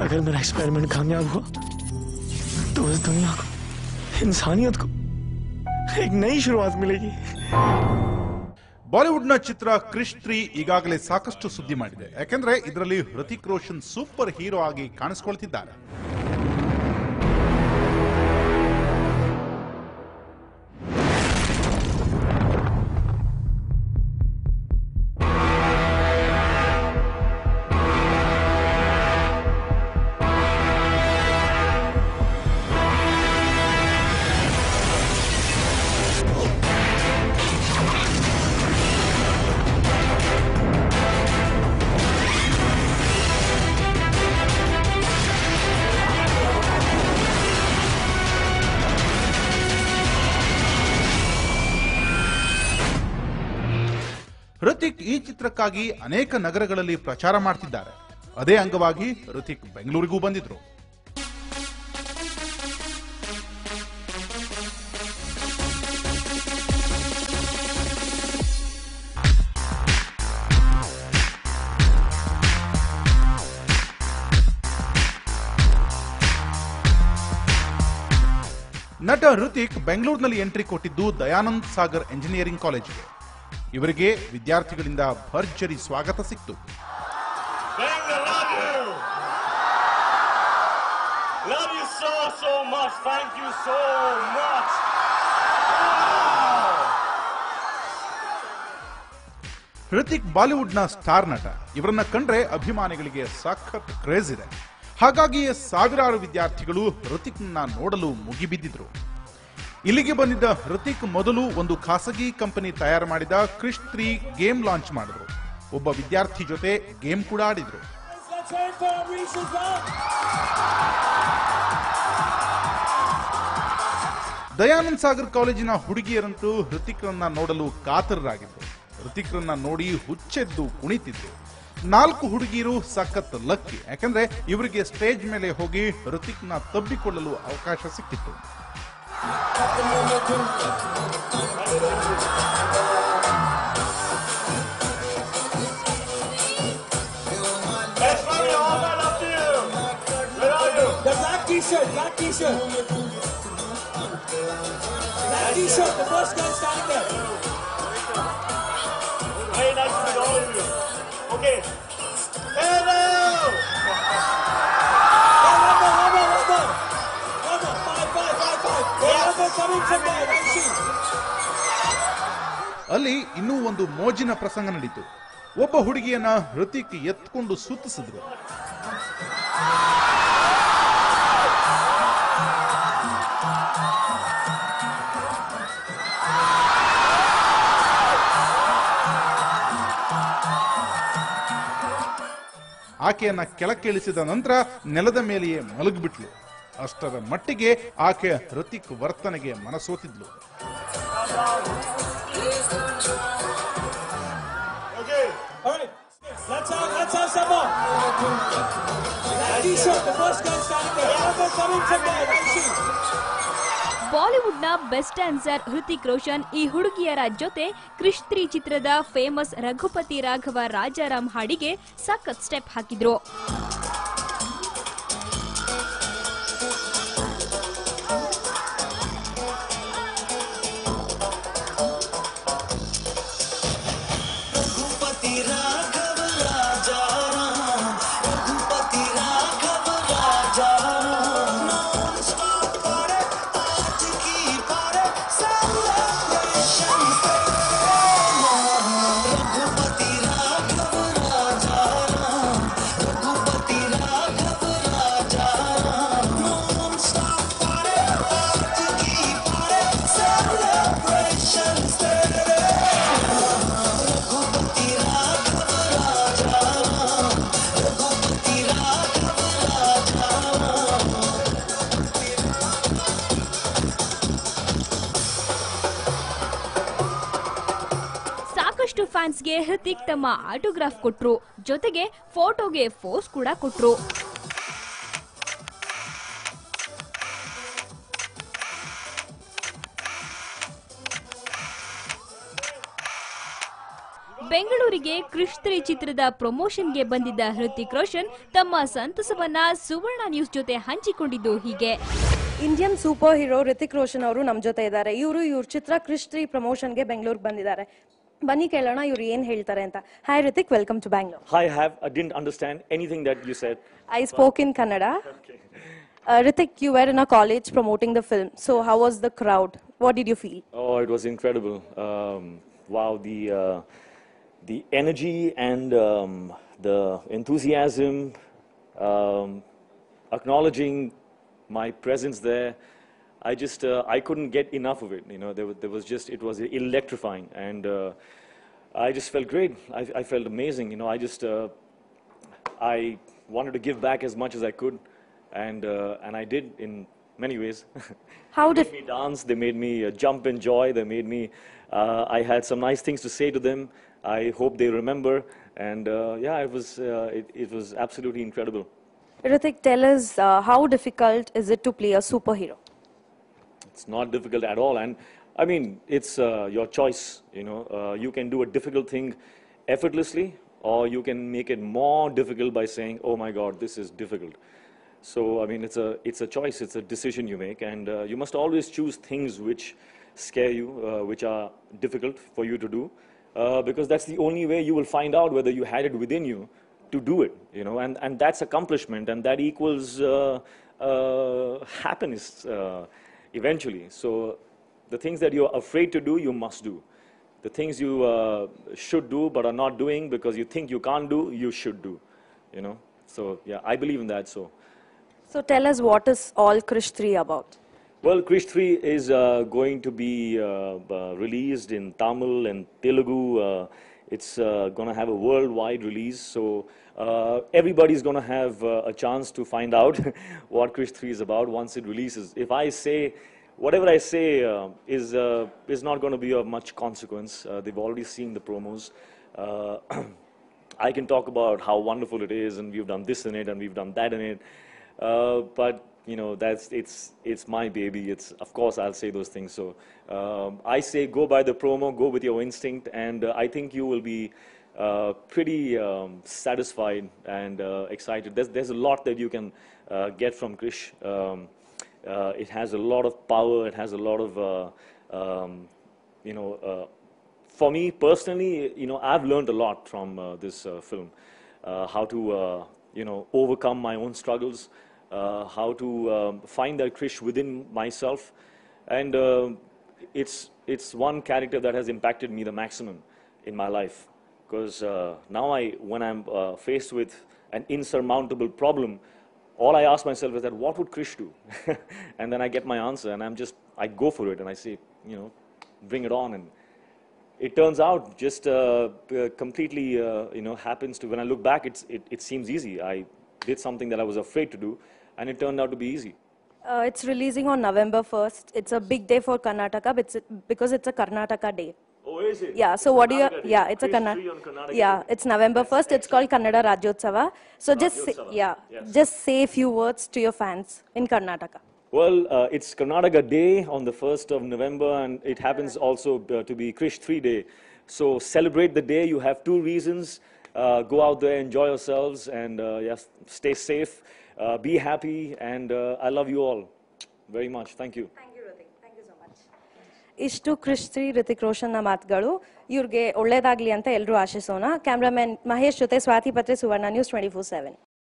अगर मेरा एक्सपेरिमेंट कामयाब हुआ तो इस दुनिया को, इंसानियत को एक नई शुरुआत मिलेगी. ಬಾಲಿವುಡ್ ನ ಚಿತ್ರ ಕ್ರಿಶ್ 3 ಈಗಾಗಲೇ ಸಾಕಷ್ಟು ಸುದ್ದಿ ಮಾಡಿದೆ. ಯಾಕೆಂದ್ರೆ ಇದರಲ್ಲಿ ಹೃತಿಕ್ ರೋಷನ್ ಸೂಪರ್ ಹೀರೋ ಆಗಿ ಕಾಣಿಸಿಕೊಳ್ತಿದ್ದಾರೆ. ಹೃತಿಕ್ ಈ ಚಿತ್ರಕ್ಕಾಗಿ ಅನೇಕ ನಗರಗಳಲ್ಲಿ ಪ್ರಚಾರ ಮಾಡ್ತಿದ್ದಾರೆ. ಅದೇ ಅಂಗವಾಗಿ ಹೃತಿಕ್ ಬೆಂಗಳೂರಿಗೂ ಬಂದಿದ್ರು. ನಟ ಹೃತಿಕ್ ಬೆಂಗಳೂರಿನಲ್ಲಿ ಎಂಟ್ರಿ ಕೊಟ್ಟಿದ್ದು ದಯಾನಂದ್ ಸಾಗರ್ ಎಂಜಿನಿಯರಿಂಗ್ ಕಾಲೇಜಿಗೆ. ಇವರಿಗೆ ವಿದ್ಯಾರ್ಥಿಗಳಿಂದ ಭರ್ಜರಿ ಸ್ವಾಗತ ಸಿಕ್ತು. ಹೃತಿಕ್ ಬಾಲಿವುಡ್ ನ ಸ್ಟಾರ್ ನಟ. ಇವರನ್ನ ಕಂಡ್ರೆ ಅಭಿಮಾನಿಗಳಿಗೆ ಸಖತ್ ಕ್ರೇಜ್ ಇದೆ. ಹಾಗಾಗಿಯೇ ಸಾವಿರಾರು ವಿದ್ಯಾರ್ಥಿಗಳು ಹೃತಿಕ್ ನೋಡಲು ಮುಗಿಬಿದ್ದಿದ್ರು. ಇಲ್ಲಿಗೆ ಬಂದಿದ್ದ ಹೃತಿಕ್ ಮೊದಲು ಒಂದು ಖಾಸಗಿ ಕಂಪನಿ ತಯಾರು ಮಾಡಿದ ಕ್ರಿಶ್ 3 ಗೇಮ್ ಲಾಂಚ್ ಮಾಡಿದ್ರು. ಒಬ್ಬ ವಿದ್ಯಾರ್ಥಿ ಜೊತೆ ಗೇಮ್ ಕೂಡ ಆಡಿದ್ರು. ದಯಾನಂದ್ ಸಾಗರ್ ಕಾಲೇಜಿನ ಹುಡುಗಿಯರಂತೂ ಹೃತಿಕ್ರನ್ನ ನೋಡಲು ಕಾತರರಾಗಿದ್ರು. ಹೃತಿಕ್ರನ್ನ ನೋಡಿ ಹುಚ್ಚೆದ್ದು ಕುಣಿತಿದ್ರು. 4 ಹುಡುಗಿಯರು ಸಖತ್ ಲಕ್ಕಿ. ಯಾಕಂದ್ರೆ ಇವರಿಗೆ ಸ್ಟೇಜ್ ಮೇಲೆ ಹೋಗಿ ಹೃತಿಕ್ನ ತಬ್ಬಿಕೊಳ್ಳಲು ಅವಕಾಶ ಸಿಕ್ಕಿತ್ತು. Black t-shirt. Black t-shirt, the first guy standing there. Very nice to meet all of you. Okay. Hello! ಅಲ್ಲಿ ಇನ್ನೂ ಒಂದು ಮೋಜಿನ ಪ್ರಸಂಗ ನಡೀತು. ಒಬ್ಬ ಹುಡುಗಿಯನ್ನ ಹೃತಿಕ್ ಎತ್ಕೊಂಡು ಸುತ್ತಿಸಿದ್ರು. ಆಕೆಯನ್ನ ಕೆಳಕ್ಕಿಳಿಸಿದ ನಂತರ ನೆಲದ ಮೇಲೆಯೇ ಮಲಗಿಬಿಟ್ಲು. ಅಷ್ಟರ ಮಟ್ಟಿಗೆ ಆಕೆ ಹೃತಿಕ್ ವರ್ತನೆಗೆ ಮನಸೋತಿದ್ಲು. ಬಾಲಿವುಡ್ ನ ಬೆಸ್ಟ್ ಡ್ಯಾನ್ಸರ್ ಹೃತಿಕ್ ರೋಷನ್ ಈ ಹುಡುಗಿಯರ ಜೊತೆ ಕ್ರಿಶ್ 3 ಚಿತ್ರದ ಫೇಮಸ್ ರಘುಪತಿ ರಾಘವ ರಾಜಾರಾಮ್ ಹಾಡಿಗೆ ಸಖತ್ ಸ್ಟೆಪ್ ಹಾಕಿದ್ರು. ಫ್ಯಾನ್ಸ್ಗೆ ಹೃತಿಕ್ ತಮ್ಮ ಆಟೋಗ್ರಾಫ್ ಕೊಟ್ರು. ಜೊತೆಗೆ ಫೋಟೋಗೆ ಪೋಸ್ ಕೂಡ ಕೊಟ್ರು. ಬೆಂಗಳೂರಿಗೆ ಕ್ರಿಶ್ 3 ಚಿತ್ರದ ಪ್ರಮೋಷನ್ಗೆ ಬಂದಿದ್ದ ಹೃತಿಕ್ ರೋಷನ್ ತಮ್ಮ ಸಂತಸವನ್ನ ಸುವರ್ಣ ನ್ಯೂಸ್ ಜೊತೆ ಹಂಚಿಕೊಂಡಿದ್ದು ಹೀಗೆ. Indian super hero Ritik Roshan ಅವರು ನಮ್ಮ ಜೊತೆ ಇದ್ದಾರೆ. ಇವ್ರ ಚಿತ್ರ ಕ್ರಿಶ್ 3 ಪ್ರಮೋಷನ್ಗೆ ಬೆಂಗಳೂರಿಗೆ ಬಂದಿದ್ದಾರೆ. ಬನ್ನಿ ಕೇಳೋಣ ಇವ್ರು ಏನ್ ಹೇಳ್ತಾರೆ ಅಂತ. Hi Ritik, welcome to Bangalore. Hi, I didn't understand anything that you said. I spoke in Kannada. Okay. Ritik, you were in a college promoting the film. So how was the crowd? What did you feel? Oh, it was incredible. Wow, the energy and the enthusiasm, acknowledging my presence there. I couldn't get enough of it. You know, there was just, it was electrifying, and I just felt great. I felt amazing. You know, I wanted to give back as much as I could, and I did in many ways. How They did made me dance? They made me jump in joy. They made me. I had some nice things to say to them. I hope they remember, and yeah, it was absolutely incredible. Ritik, tell us how difficult is it to play a superhero? It's not difficult at all, and I mean, it's your choice. You know, you can do a difficult thing effortlessly, or you can make it more difficult by saying, "Oh my God, this is difficult." So, I mean, it's a choice. It's a decision you make, and you must always choose things which scare you, which are difficult for you to do, because that's the only way you will find out whether you had it within you to do it. You know, and that's accomplishment, and that equals happiness. Eventually. So the things that you're afraid to do, you must do. The things you should do but are not doing because you think you can't do, you should do. You know? So yeah, I believe in that. So tell us, what is all Krish 3 about? Well, Krish 3 is going to be released in Tamil and Telugu. It's going to have a worldwide release. So everybody's going to have a chance to find out what Krish 3 is about once it releases. If I say, whatever I say is not going to be of much consequence. They've already seen the promos. I can talk about how wonderful it is, and we've done this in it, and we've done that in it. But you know, it's my baby. Of course I'll say those things. So I say go by the promo, go with your instinct, and I think you will be pretty satisfied and excited. There's a lot that you can get from Krish. It has a lot of power. It has a lot of you know. For me personally, you know, I've learned a lot from this film. How to you know, overcome my own struggles. How to find that Krish within myself, and it's one character that has impacted me the maximum in my life, because now when I'm faced with an insurmountable problem, all I ask myself is that what would Krish do? And then I get my answer, and I go for it, and I say, you know, bring it on. And it turns out just completely you know, happens to, when I look back, it seems easy. I did something that I was afraid to do, and it turned out to be easy. It's releasing on November 1st. It's a big day for Karnataka because it's a Karnataka day. Oh, is it? Yeah, so what do you, Karnataka yeah, Day. it's a Krish 3 on Karnataka yeah, Day. it's November 1st. It's called Kannada Rajyotsava. So just say, Rajyotsava, yeah, yes. just say a few words to your fans in Karnataka. Well, it's Karnataka Day on the 1st of November, and it happens also to be Krish 3 Day. So celebrate the day. You have two reasons. Go out there, enjoy yourselves, and yes, stay safe, be happy, and I love you all very much. Thank you. ಇಷ್ಟು ಕ್ರಿಶ್ 3 ರಿತಿಕ್ ರೋಷನ್ನ ಮಾತುಗಳು. ಇವ್ರಿಗೆ ಒಳ್ಳೇದಾಗ್ಲಿ ಅಂತ ಎಲ್ಲರೂ ಆಶಿಸೋಣ. Cameraman Mahesh ಜೊತೆ ಸ್ವಾತಿ ಪತ್ರೆ, ಸುವರ್ಣ news 24/7.